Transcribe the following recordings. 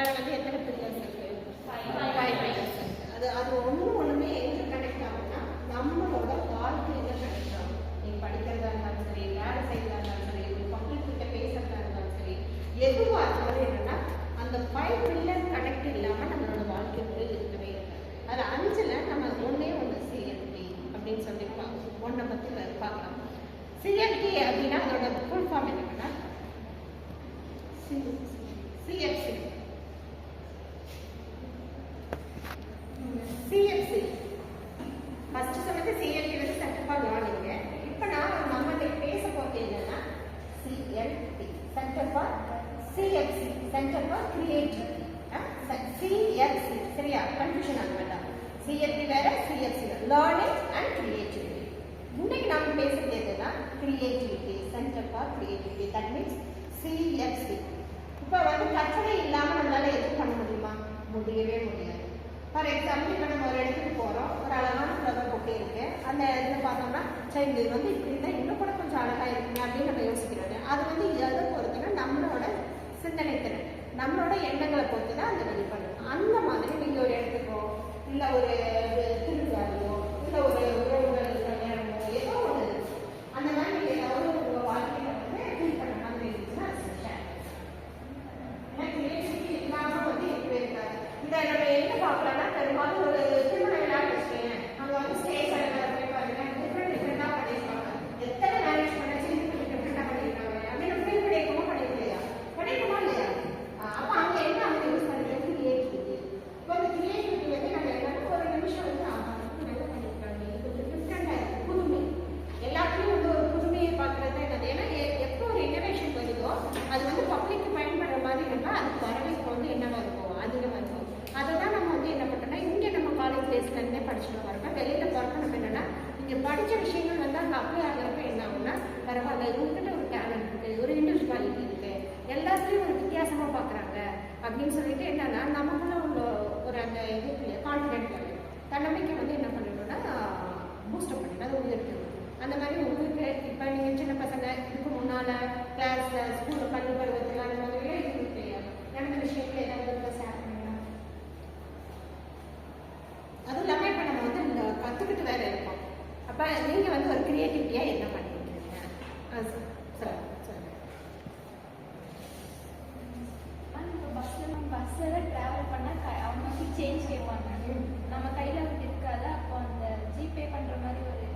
அதில் வந்து எத்தனை பில்லர்ஸ் இருக்கு? 5 பில்லர்ஸ். அது ஒன்றுமே எங்கே கனெக்ட் ஆகும்னா நம்மளோட வாழ்க்கையில கனெக்ட் ஆகும். நீ படிக்கிறதா இருந்தாலும் சரி, வேலை செய்யறதா இருந்தாலும் சரி, ஒரு பப்ளிக் கிட்ட பேசுறதா இருந்தாலும் சரி, எதுவாக இருந்தாலும் என்னன்னா அந்த 5 பில்லர் கனெக்ட் இல்லாமல் நம்மளோட வாழ்க்கை முறை இருக்கவே இல்லை. அது 5ல் நம்ம ஒன்றே ஒன்று சிஎல்டி அப்படின்னு சொல்லியிருப்பாங்க. ஒன்றை பற்றி பார்க்கலாம். சிஎல்டி அப்படின்னா அதோட ஃபுல் ஃபார்ம் என்னன்னா சிஎஃப்சி. சிஎஃப்சி ஃபர்ஸ்ட் சொன்னது சிஎல்டி வந்து சென்டர் ஃபார் லேர்னிங். இப்போ நான் நம்ம பேச போகிறது என்னன்னா CLT centre for CFC centre for creativity. CFC சரியா? கன்ஃபியூஷன் ஆக வேண்டாம். சிஎல்டி வேற, சிஎஃப்சி வேற. Learning and creativity. இன்னைக்கு நம்ம பேசுறது எதுனா creativity, centre for creativity. That means CFC. இப்போ வந்து கற்றலை இல்லாமல் நம்மளால எதுவும் பண்ண முடியுமா? முடியவே முடியாது. ஃபார் எக்ஸாம்பிள் இப்போ நம்ம ஒரு இடத்துக்கு போகிறோம், ஒரு அழகான ஃப்ளவர் பொக்கே இருக்கு. அந்த இடத்துல பார்த்தோம்னா சரி இது வந்து இப்படி இருந்தால் இன்னும் கூட கொஞ்சம் அழகாக இருக்குங்க அப்படின்னு நம்ம யோசிக்கிறோம். அது வந்து எதை பொறுத்துனா நம்மளோட சிந்தனை திறன், நம்மளோட எண்ணங்களை பொறுத்து தான் அந்த வெளிப்படும். அந்த மாதிரி நீங்கள் ஒரு இடத்துக்கோ இல்லை ஒரு திருவிழாவோ இல்லை ஒரு உறவுகள் கல்யாணமோ ஏதோ ஒரு அந்த மாதிரி நீங்கள் ஏதாவது உங்கள் வாழ்க்கையில் வந்து ஃபீல் பண்ணுற மாதிரி இருந்துச்சுன்னா அது செஞ்சேன். ஏன்னா கிரியேட்டிவிட்டி இல்லாமல் வந்து இருக்கவே இருக்காது. இதை நம்ம என்ன பார்க்கலாம்னா பெரும்பாலும் ஒரு திருமண விழான்னு வச்சுக்கோங்க. அங்கே வந்து ஸ்டேஜ் அழகாக போய் பாருங்க, டிஃப்ரெண்டாக பண்ணியிருக்காங்க. எத்தனை மேரேஜ் பண்ணாச்சு டிஃப்ரெண்டாக பண்ணியிருக்காங்க அப்படின்னு ஃபீல் பண்ணியிருக்கோமா பண்ணியிருக்கலையா? பண்ணியிருக்கோமா இல்லையா? அப்போ அங்கே என்ன அவங்க யூஸ் பண்ணுறது? கிரியேட்டிவிட்டி. இப்போ அந்த கிரியேட்டிவிட்டி வந்து நம்ம எல்லாரும் ஒரு நிமிஷம் வந்து நல்லா பண்ணியிருக்காங்க, இது கொஞ்சம் டிஃப்ரெண்டாக இருக்குது, புதுமை. எல்லாத்துலேயும் வந்து ஒரு புதுமையை பார்க்குறது தான் என்னது. ஏன்னா எப்போ ஒரு இன்னோவேஷன் வருதோ அது வந்து பப்ளிக்கு பயன்படுற மாதிரி இருந்தால் அதுக்கு வரவேற்பு வந்து என்னவா இருக்கும்? அதிகமாக இருக்கும். அதை தான் நம்ம வந்து என்ன பண்ணுறோம்னா இங்கே நம்ம காலேஜ் டேஸ்லேருந்தே படிச்சுட்டு வரோம். வெளியில் போகிறப்ப நம்ம என்னென்னா இங்கே படித்த விஷயங்கள் வந்து அங்கே அப்ளை ஆகிறப்ப என்ன ஆகும்னா பரவாயில்ல, இவங்ககிட்ட ஒரு டேலண்ட் இருக்குது, ஒரு இண்டிவிஜுவாலிட்டி இருக்குது, எல்லாத்துலேயும் ஒரு வித்தியாசமாக பார்க்குறாங்க அப்படின்னு சொல்லிட்டு என்னன்னா நமக்குள்ள உள்ள ஒரு அந்த இது கான்ஃபிடென்ட் லெவல், தன்னம்பிக்கை வந்து என்ன பண்ணிடணும்னா பூஸ்டப் பண்ணிடணும், அதை உயர்த்தணும். அந்த மாதிரி உங்களுக்கு இப்போ நீங்கள் சின்ன பசங்க இதுக்கு முன்னால் கிளாஸில் ஸ்கூலில் பள்ளி பருவத்தில் அந்த மாதிரிலாம் இது தெரியாது. நடந்த விஷயத்தில் ஏதாவது ஷேர் பண்ணலாம். அதுவும் இல்லாமல் இப்போ நம்ம வந்து இந்த கற்றுக்கிட்டு வேறு இருக்கோம். அப்போ நீங்கள் வந்து ஒரு கிரியேட்டிவிட்டியாக என்ன பண்ணிட்டு இருக்கீங்க? சார் பஸ்ஸில் ட்ராவல் பண்ணால் அவங்க சேஞ்ச் கேட்பாங்க. நம்ம கையில் வந்து இருக்காது. அப்போ அந்த ஜிபே பண்ணுற மாதிரி ஒரு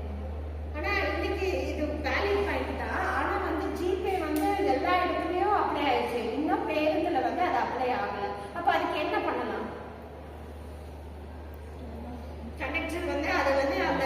ஆனால் இன்னைக்கு இது வேலிட் பாயிண்ட் தான். ஆனால் வந்து ஜிபே வந்து எல்லா இடத்துலையும் அப்ளை ஆயிடுச்சு. இன்னும் பேருந்தில் வந்து அது அப்ளை ஆகலை. அப்போ அதுக்கு என்ன பண்ணலாம்? கனெக்டர் வந்து அதை வந்து அந்த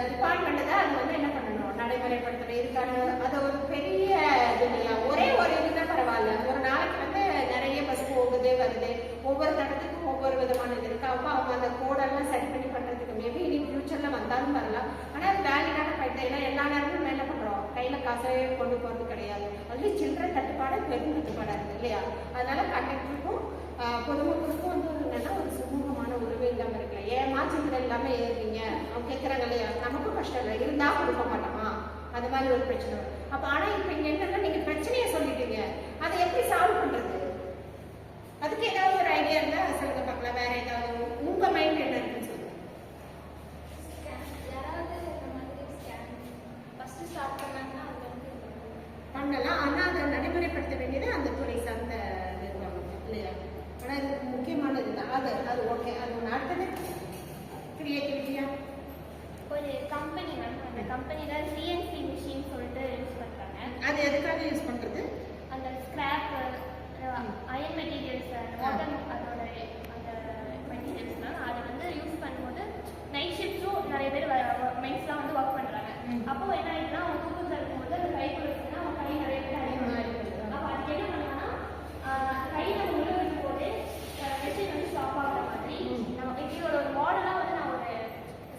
டிபார்ட்மெண்ட் தான் அது வந்து என்ன பண்ணணும், நடைமுறைப்படுத்தணும். இதுக்கான அது ஒரு பெரிய இது இல்லையா? ஒரே ஒரு இதுதான் பரவாயில்ல. ஒரு நாளைக்கு வந்து நிறைய பஸ் போகுது வருது, ஒவ்வொரு இடத்துக்கும் ஒவ்வொரு விதமான இது இருக்கு. அப்போ அவங்க அந்த கோடெல்லாம் சரி பண்ணி பண்ணுறதுக்கு மேபி இனி ஃபியூச்சரில் வந்தாலும் வரலாம். ஆனால் அது வேலிடான பாயிண்ட். ஏன்னா எல்லா நேரமும் என்ன பண்ணுறோம், கையில் காசையே கொண்டு போகிறது கிடையாது. அது சில்லறை தட்டுப்பாடு பெரும் தட்டுப்பாடாக இருக்குது இல்லையா? அதனால கண்டக்டருக்கும் பொதுமக்களுக்கும் வந்து என்னன்னா ஒரு சுமூகமான உறவு இல்லாமல் இருக்குல்ல. ஏமா சில்லறை இல்லாமல் ஏறுவீங்க அவங்க கேட்குறாங்க இல்லையா? நமக்கும் கஷ்டம் இல்லை, இருந்தால் கொடுக்க மாட்டோமா? அது மாதிரி ஒரு பிரச்சனை வரும். அப்போ ஆனால் இப்போ இங்கே என்னன்னா நீங்கள் பிரச்சனையை சொல்லிட்டீங்க, அதை எப்படி சால்வ் பண்ணுறது? அதுக்கு ஏதாவது ஒரு ஐடியா இருந்தால் சொல்லுங்க பார்க்கலாம். வேற ஏதாவது உங்கள் மைண்ட் என்ன இருக்குன்னு சொல்லுங்க. பண்ணலாம். ஆனால் அதை நடைமுறைப்படுத்த வேண்டியது அந்த துறை சார்ந்த நிர்வாகம் இல்லையா? ஆனால் இது முக்கியமானது தான். அது ஓகே. அது ஒன்று. அடுத்தது கிரியேட்டிவிட்டியா ஒரு கம்பெனி வந்து அந்த கம்பெனியில் சிஎன்சி மிஷின் சொல்லிட்டு யூஸ் பண்ணுறாங்க. அது எதுக்காக யூஸ் பண்ணுறது? அந்த ஸ்கிராப் அயன் மெட்டீரியல்ஸ் வாட்டர் அதோட அந்த மெட்டீரியல்ஸ்லாம் அதை வந்து யூஸ் பண்ணும்போது நைட் ஷிஃப்ட்ஸும் நிறைய பேர் மென்ஸ்லாம் வந்து ஒர்க் பண்ணுறாங்க. அப்போ என்ன ஆகிடுனா அவங்க தூக்கத்தில் இருக்கும்போது அந்த கை கொடுத்துன்னா அவங்க கை நிறைய பேர் அடிக்கணும். அப்போ அதுக்கு என்ன பண்ணலாம்னா கையில் உள்ள போது மிஷின் வந்து ஸ்டாப் ஆகிற மாதிரி நம்ம இதோட ஒரு மாடலாக வந்து நான் ஒரு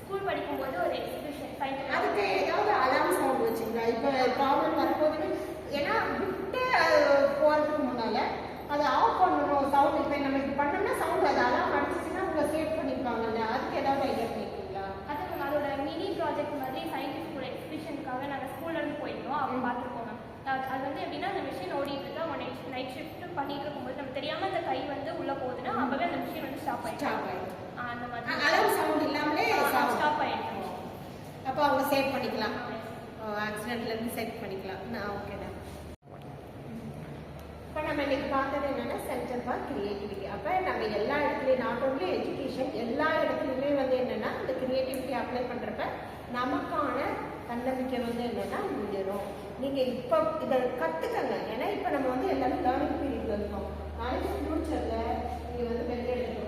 ஸ்கூல் படிக்கும்போது ஒரு எக்ஸிபிஷன் ஃபைனல் அதுக்கு ஏதாவது அலார்ம் சவுண்ட் வச்சுங்களா? இப்போ ப்ராப்ளம் வரும்போது ஏன்னா விட்டு போகிறதுக்கு முன்னால் அதை ஆஃப் பண்ணணும் சவுண்ட். இப்போ நம்ம இப்படி பண்ணோம்னா சவுண்ட் அது அலார்ம் அடிச்சிச்சுன்னா அவங்க சேவ் பண்ணிப்பாங்கல்ல, அதுக்கு ஏதாவது ஐடியா பண்ணிக்கிறீங்களா? அது அதோட மினி ப்ராஜெக்ட் மாதிரி சயின்டிஃபிக் ஒரு எக்ஸிபிஷனுக்காக நாங்கள் ஸ்கூல்லேருந்து போயிருந்தோம். அவங்க பார்த்துருக்கோம். அது வந்து அந்த மாதிரி அலார்ம் சவுண்ட் இல்லாமலே ஸ்டாப் ஆயிடுச்சு. அப்போ அவங்க சேவ் பண்ணிக்கலாம், ஆக்சிடென்ட்லேருந்து சேவ் பண்ணிக்கலாம். ஓகேண்ணா. இப்போ நம்ம இன்னைக்கு பார்த்தது என்னன்னா சென்டர் ஃபார் கிரியேட்டிவிட்டி. அப்போ நம்ம எல்லா இடத்துலையும் நாட் ஓன்லி எஜுகேஷன், எல்லா இடத்துலையுமே வந்து என்னன்னா இந்த கிரியேட்டிவிட்டி அப்ளை பண்ணுறப்ப நமக்கான தன்னம்பிக்கை வந்து என்னன்னா முடிஞ்சிடும். நீங்கள் இப்போ இதை கற்றுக்கங்க. ஏன்னா இப்போ நம்ம வந்து எல்லாமே லேர்னிங் பீரியட்ல இருக்கோம். நாளைக்கு ஃபியூச்சரில் நீங்கள் வந்து வெளியே எடுக்கணும்.